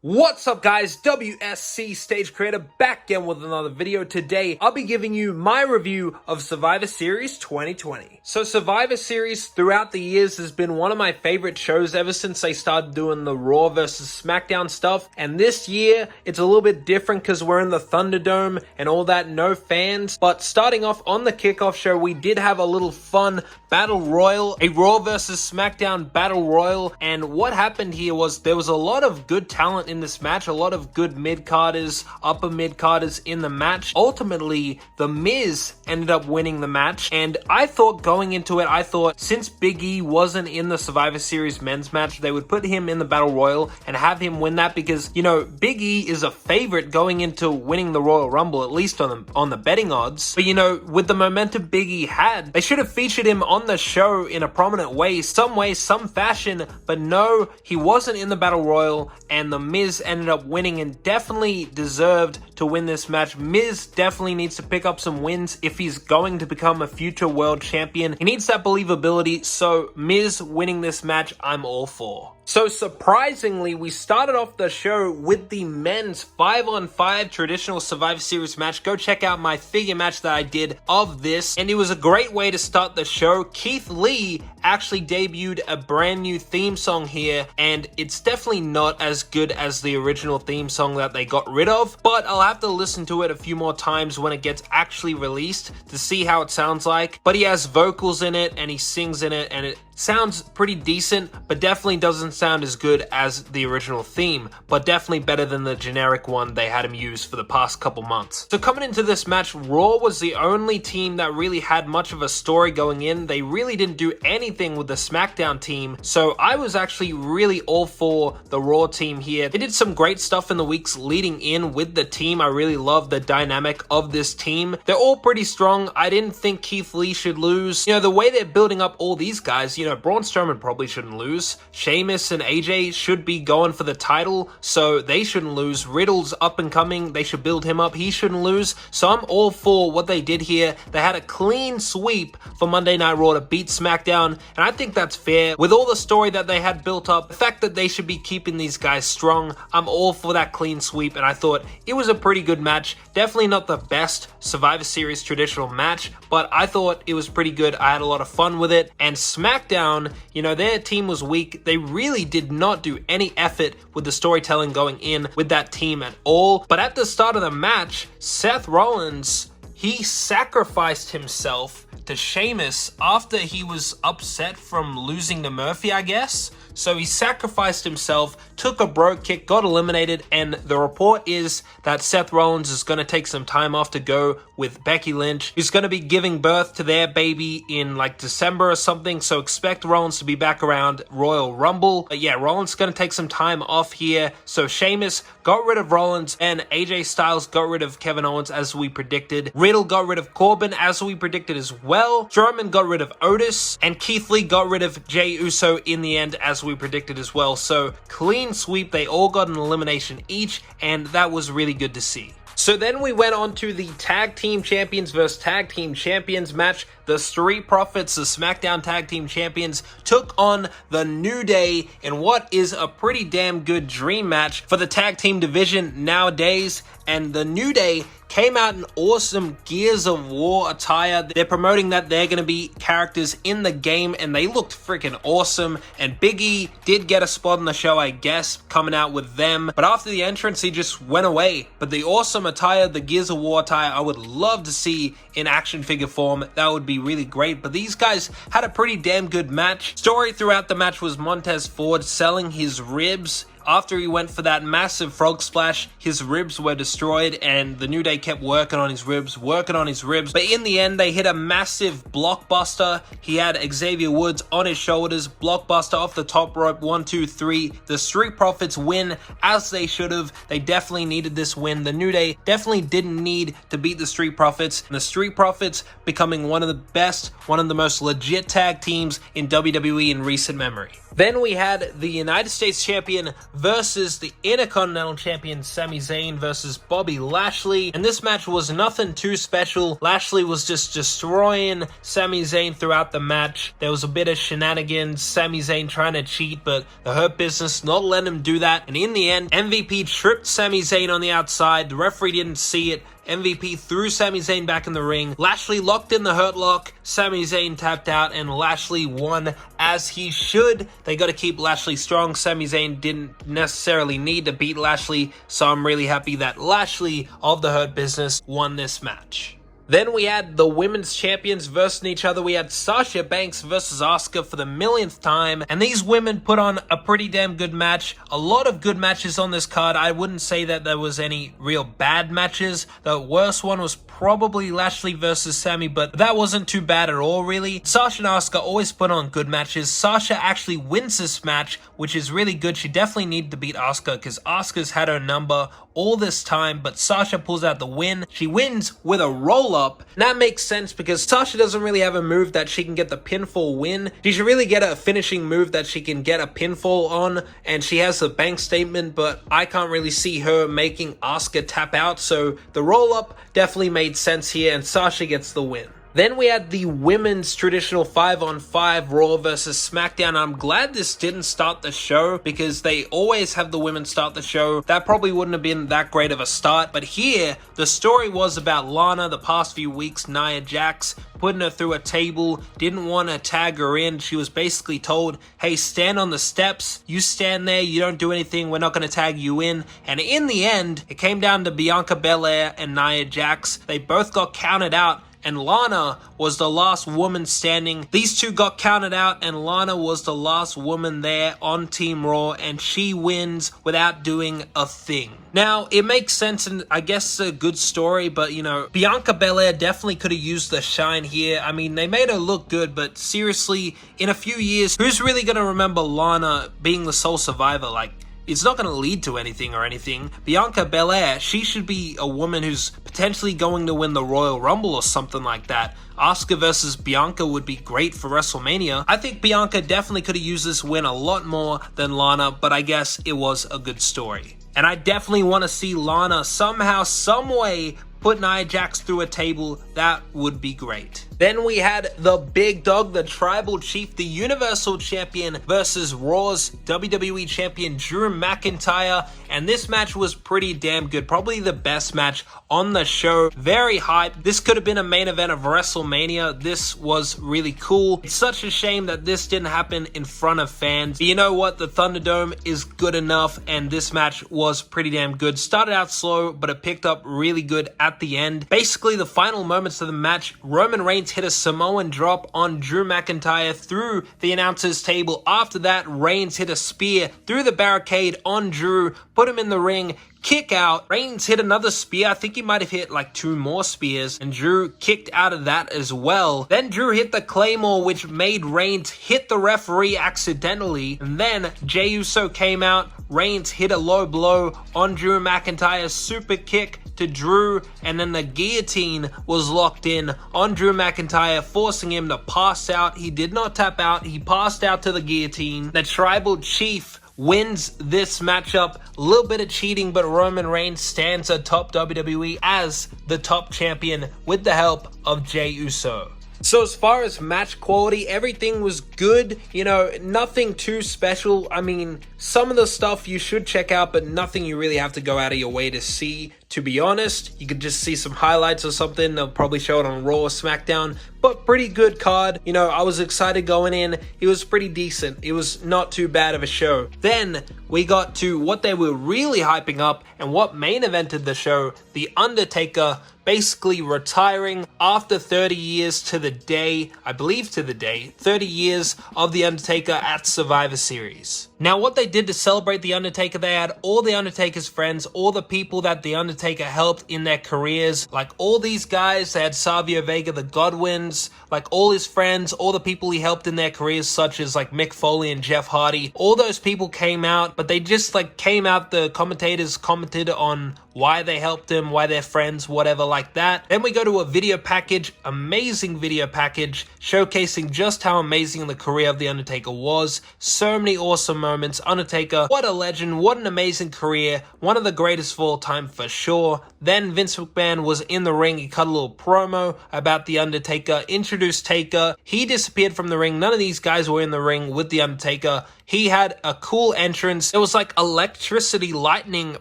What's up guys, WSC Stage Creator back again with another video. Today I'll be giving you my review of Survivor Series 2020. So Survivor Series throughout the years has been one of my favorite shows ever since they started doing the Raw versus SmackDown stuff, and this year it's a little bit different because we're in the Thunderdome and all that, no fans. But starting off on the kickoff show, we did have a little fun battle royal, a Raw versus SmackDown battle royal, and what happened here was there was a lot of good talent in this match, a lot of good mid-carders, upper mid-carders in the match. Ultimately, The Miz ended up winning the match, and I thought going into it, I thought since Big E wasn't in the Survivor Series men's match, they would put him in the Battle Royal and have him win that because, you know, Big E is a favorite going into winning the Royal Rumble, at least on the betting odds. But, you know, with the momentum Big E had, they should have featured him on the show in a prominent way, some fashion, but no, he wasn't in the Battle Royal, and The Miz ended up winning and definitely deserved to win this match. Miz definitely needs to pick up some wins if he's going to become a future world champion. He needs that believability, so Miz winning this match, I'm all for. So surprisingly, we started off the show with the men's 5-on-5 traditional Survivor Series match. Go check out my figure match that I did of this, and it was a great way to start the show. Keith Lee actually debuted a brand new theme song here, and it's definitely not as good as the original theme song that they got rid of, but I'll have to listen to it a few more times when it gets actually released to see how it sounds like. But he has vocals in it and he sings in it, and it sounds pretty decent, but definitely doesn't sound as good as the original theme, but definitely better than the generic one they had him use for the past couple months. So coming into this match, Raw was the only team that really had much of a story going in. They really didn't do anything with the SmackDown team, so I was actually really all for the Raw team here. They did some great stuff in the weeks leading in with the team. I really love the dynamic of this team. They're all pretty strong. I didn't think Keith Lee should lose. You know, the way they're building up all these guys, you know, Braun Strowman probably shouldn't lose. Sheamus and AJ should be going for the title, so they shouldn't lose. Riddle's up and coming. They should build him up. He shouldn't lose. So I'm all for what they did here. They had a clean sweep for Monday Night Raw to beat SmackDown, and I think that's fair. With all the story that they had built up, the fact that they should be keeping these guys strong, I'm all for that clean sweep, and I thought it was a pretty good match. Definitely not the best Survivor Series traditional match, but I thought it was pretty good. I had a lot of fun with it, and SmackDown, you know, their team was weak. They really did not do any effort with the storytelling going in with that team at all. But at the start of the match, Seth Rollins, he sacrificed himself to Sheamus after he was upset from losing to Murphy, I guess. So he sacrificed himself, took a bro kick, got eliminated, and the report is that Seth Rollins is going to take some time off to go with Becky Lynch. He's going to be giving birth to their baby in like December or something, so expect Rollins to be back around Royal Rumble. But yeah, Rollins is going to take some time off here. So Sheamus got rid of Rollins, and AJ Styles got rid of Kevin Owens as we predicted. Riddle got rid of Corbin as we predicted as well. Strowman got rid of Otis, and Keith Lee got rid of Jey Uso in the end as we predicted as well. So clean sweep, they all got an elimination each, and that was really good to see. So then we went on to the Tag Team Champions versus Tag Team Champions match. The Street Profits, the SmackDown Tag Team Champions, took on the New Day in what is a pretty damn good dream match for the tag team division nowadays. And the New Day came out in awesome Gears of War attire. They're promoting that they're going to be characters in the game, and they looked freaking awesome. And Big E did get a spot on the show, I guess, coming out with them. But after the entrance, he just went away. But the awesome attire, the Gears of War attire, I would love to see in action figure form. That would be really great. But these guys had a pretty damn good match. Story throughout the match was Montez Ford selling his ribs. After he went for that massive frog splash, his ribs were destroyed, and the New Day kept working on his ribs. But in the end, they hit a massive blockbuster. He had Xavier Woods on his shoulders, blockbuster off the top rope, 1, 2, 3. The Street Profits win as they should have. They definitely needed this win. The New Day definitely didn't need to beat the Street Profits. And the Street Profits becoming one of the best, one of the most legit tag teams in WWE in recent memory. Then we had the United States Champion versus the Intercontinental Champion Sami Zayn versus Bobby Lashley. And this match was nothing too special. Lashley was just destroying Sami Zayn throughout the match. There was a bit of shenanigans, Sami Zayn trying to cheat, but the Hurt Business not letting him do that. And in the end, MVP tripped Sami Zayn on the outside. The referee didn't see it. MVP threw Sami Zayn back in the ring. Lashley locked in the Hurt Lock. Sami Zayn tapped out and Lashley won as he should. They got to keep Lashley strong. Sami Zayn didn't necessarily need to beat Lashley, so I'm really happy that Lashley of the Hurt Business won this match. Then we had the women's champions versing each other. We had Sasha Banks versus Asuka for the millionth time. And these women put on a pretty damn good match. A lot of good matches on this card. I wouldn't say that there was any real bad matches. The worst one was probably Lashley versus Sami, but that wasn't too bad at all, really. Sasha and Asuka always put on good matches. Sasha actually wins this match, which is really good. She definitely needed to beat Asuka because Asuka's had her number all this time, but Sasha pulls out the win. She wins with a roll-up. And that makes sense because Sasha doesn't really have a move that she can get the pinfall win. She should really get a finishing move that she can get a pinfall on, and she has the bank statement, but I can't really see her making Asuka tap out, so the roll-up definitely made sense here, and Sasha gets the win. Then we had the women's traditional 5-on-5 Raw versus SmackDown. I'm glad this didn't start the show because they always have the women start the show. That probably wouldn't have been that great of a start. But here, the story was about Lana the past few weeks, Nia Jax, putting her through a table, didn't want to tag her in. She was basically told, hey, stand on the steps. You stand there, you don't do anything, we're not going to tag you in. And in the end, it came down to Bianca Belair and Nia Jax. They both got counted out, and Lana was the last woman standing. These two got counted out, and Lana was the last woman there on Team Raw, and she wins without doing a thing. Now, it makes sense, and I guess it's a good story, but, you know, Bianca Belair definitely could have used the shine here. I mean, they made her look good, but seriously, in a few years, who's really going to remember Lana being the sole survivor? Like, it's not going to lead to anything or anything. Bianca Belair, she should be a woman who's potentially going to win the Royal Rumble or something like that. Asuka versus Bianca would be great for WrestleMania. I think Bianca definitely could have used this win a lot more than Lana, but I guess it was a good story. And I definitely want to see Lana somehow, some way, put Nia Jax through a table. That would be great. Then we had the big dog, the Tribal Chief, the Universal Champion versus Raw's WWE Champion Drew McIntyre. And this match was pretty damn good. Probably the best match on the show. Very hyped. This could have been a main event of WrestleMania. This was really cool. It's such a shame that this didn't happen in front of fans. But you know what? The Thunderdome is good enough, and this match was pretty damn good. Started out slow, but it picked up really good at the end. Basically, the final moments of the match, Roman Reigns hit a Samoan drop on Drew McIntyre through the announcer's table. After that, Reigns hit a spear through the barricade on Drew, put him in the ring, kick out. Reigns hit another spear. I think he might have hit like 2 more spears, and Drew kicked out of that as well. Then Drew hit the Claymore, which made Reigns hit the referee accidentally. And then Jey Uso came out. Reigns hit a low blow on Drew McIntyre's super kick to Drew, and then the guillotine was locked in on Drew McIntyre, forcing him to pass out. He did not tap out. He passed out to the guillotine. The Tribal Chief wins this matchup. A little bit of cheating, but Roman Reigns stands atop WWE as the top champion with the help of Jey Uso. So as far as match quality, everything was good, you know, nothing too special. I mean, some of the stuff you should check out, but nothing you really have to go out of your way to see. To be honest, you could just see some highlights or something. They'll probably show it on Raw or SmackDown, but pretty good card. You know, I was excited going in. It was pretty decent. It was not too bad of a show. Then we got to what they were really hyping up and what main evented the show, The Undertaker basically retiring after 30 years to the day, I believe to the day, 30 years of The Undertaker at Survivor Series. Now, what they did to celebrate The Undertaker, they had all The Undertaker's friends, all the people that The Undertaker helped in their careers, like all these guys. They had Savio Vega, the Godwins, like all his friends, all the people he helped in their careers, such as like Mick Foley and Jeff Hardy. All those people came out, but they just like came out, the commentators commented on why they helped him, why they're friends, whatever like that. Then we go to a video package, amazing video package, showcasing just how amazing the career of The Undertaker was. So many awesome moments. Undertaker, what a legend, what an amazing career, one of the greatest of all time for sure. Then Vince McMahon was in the ring, he cut a little promo about The Undertaker, introduced Taker, he disappeared from the ring, none of these guys were in the ring with The Undertaker. He had a cool entrance. There was like electricity, lightning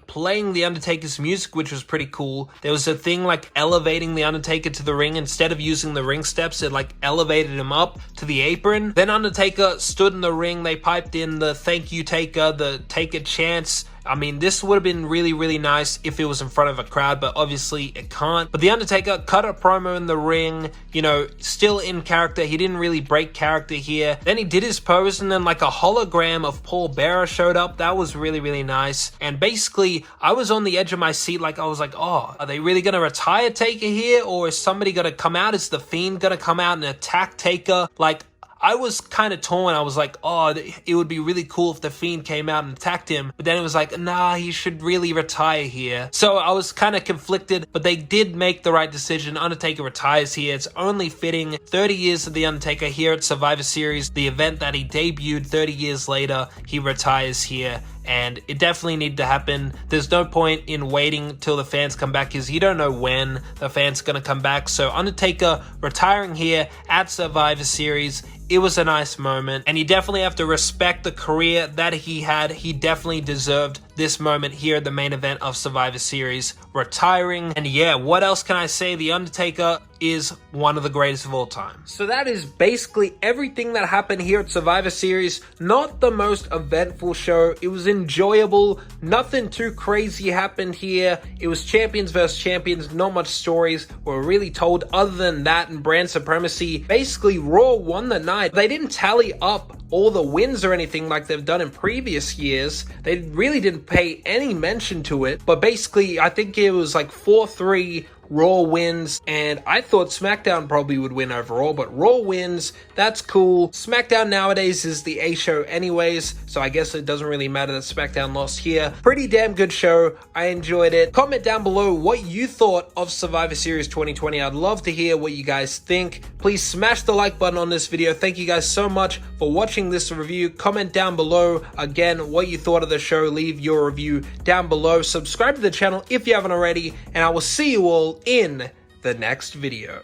playing The Undertaker's music, which was pretty cool. There was a thing like elevating The Undertaker to the ring. Instead of using the ring steps, it like elevated him up to the apron. Then Undertaker stood in the ring. They piped in the thank you Taker, the Taker chants. I mean, this would have been really, really nice if it was in front of a crowd, but obviously it can't. But The Undertaker cut a promo in the ring, you know, still in character. He didn't really break character here. Then he did his pose, and then like a hologram of Paul Bearer showed up. That was really, really nice. And basically, I was on the edge of my seat. Like, I was like, oh, are they really going to retire Taker here? Or is somebody going to come out? Is The Fiend going to come out and attack Taker? Like, I was kind of torn. I was like, oh, it would be really cool if The Fiend came out and attacked him. But then it was like, nah, he should really retire here. So I was kind of conflicted, but they did make the right decision. Undertaker retires here. It's only fitting. 30 years of The Undertaker here at Survivor Series, the event that he debuted 30 years later, he retires here. And it definitely needed to happen. There's no point in waiting till the fans come back because you don't know when the fans are going to come back. So Undertaker retiring here at Survivor Series, it was a nice moment. And you definitely have to respect the career that he had. He definitely deserved this moment here at the main event of Survivor Series, retiring. And yeah, what else can I say? The Undertaker is one of the greatest of all time. So that is basically everything that happened here at Survivor Series. Not the most eventful show. It was enjoyable. Nothing too crazy happened here. It was champions versus champions. Not much stories were really told other than that and brand supremacy. Basically, Raw won the night. They didn't tally up all the wins or anything like they've done in previous years. They really didn't pay any mention to it. But basically, I think it was like 4-3 Raw wins, and I thought SmackDown probably would win overall, but Raw wins, that's cool. SmackDown nowadays is the A show anyways, so I guess it doesn't really matter that SmackDown lost here. Pretty damn good show. I enjoyed it. Comment down below what you thought of Survivor Series 2020. I'd love to hear what you guys think. Please smash the like button on this video. Thank you guys so much for watching this review. Comment down below again what you thought of the show. Leave your review down below. Subscribe to the channel if you haven't already, and I will see you all in the next video.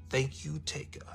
Thank you, Taker.